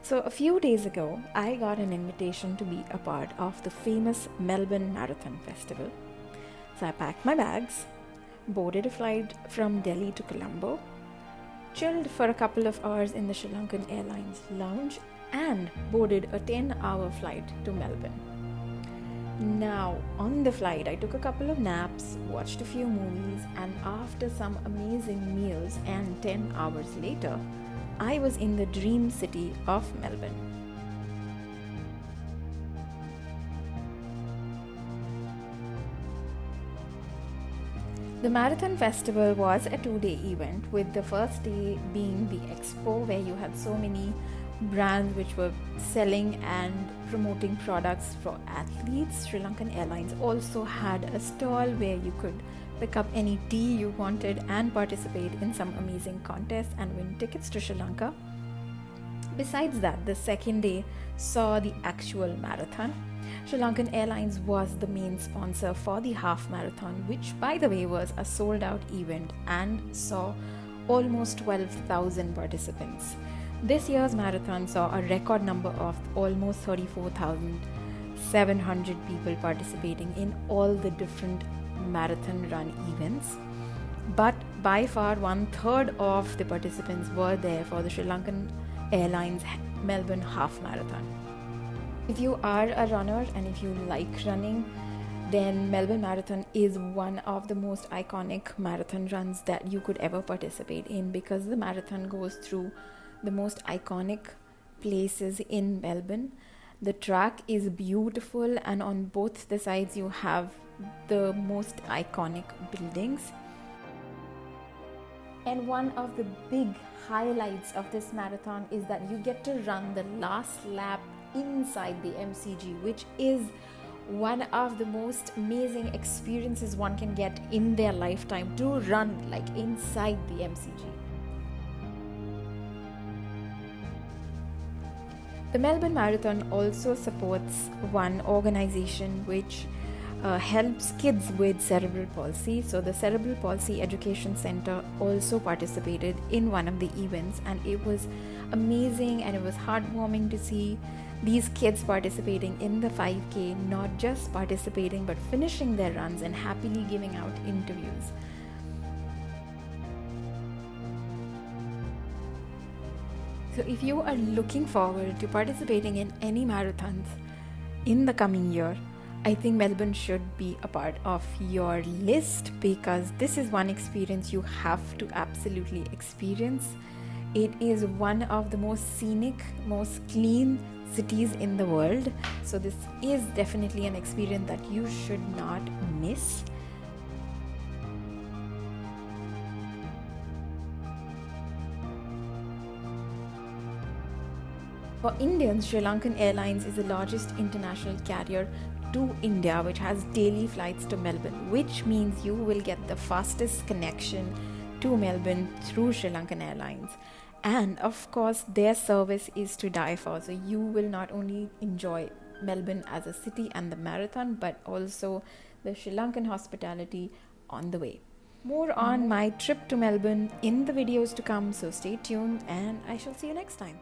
So a few days ago, I got an invitation to be a part of the famous Melbourne Marathon festival. So I packed my bags, boarded a flight from Delhi to Colombo, chilled for a couple of hours in the SriLankan Airlines lounge, and boarded a 10-hour flight to Melbourne. Now, on the flight, I took a couple of naps, watched a few movies, and after some amazing meals and 10 hours later, I was in the dream city of Melbourne. The Marathon Festival was a 2-day event, with the first day being the expo, where you had so many brands which were selling and promoting products for athletes. SriLankan Airlines also had a stall where you could pick up any tea you wanted and participate in some amazing contests and win tickets to Sri Lanka. Besides that, the second day saw the actual marathon. SriLankan Airlines was the main sponsor for the half marathon, which by the way was a sold out event and saw almost 12,000 participants. This year's marathon saw a record number of almost 34,700 people participating in all the different marathon run events. But by far 1/3 of the participants were there for the SriLankan Airlines Melbourne Half Marathon. If you are a runner and if you like running, then Melbourne Marathon is one of the most iconic marathon runs that you could ever participate in, because the marathon goes through the most iconic places in Melbourne. The track is beautiful, and on both the sides you have the most iconic buildings. And one of the big highlights of this marathon is that you get to run the last lap inside the MCG, which is one of the most amazing experiences one can get in their lifetime, to run like inside the MCG. The Melbourne Marathon also supports one organization which helps kids with cerebral palsy. So the Cerebral Palsy Education Center also participated in one of the events, and it was amazing and it was heartwarming to see these kids participating in the 5K, not just participating but finishing their runs and happily giving out interviews. So if you are looking forward to participating in any marathons in the coming year, I think Melbourne should be a part of your list, because this is one experience you have to absolutely experience. It is one of the most scenic, most clean cities in the world. So this is definitely an experience that you should not miss. For Indians, SriLankan Airlines is the largest international carrier to India, which has daily flights to Melbourne, which means you will get the fastest connection to Melbourne through SriLankan Airlines. And of course, their service is to die for. So you will not only enjoy Melbourne as a city and the marathon, but also the Sri Lankan hospitality on the way. More on my trip to Melbourne in the videos to come, so stay tuned and I shall see you next time.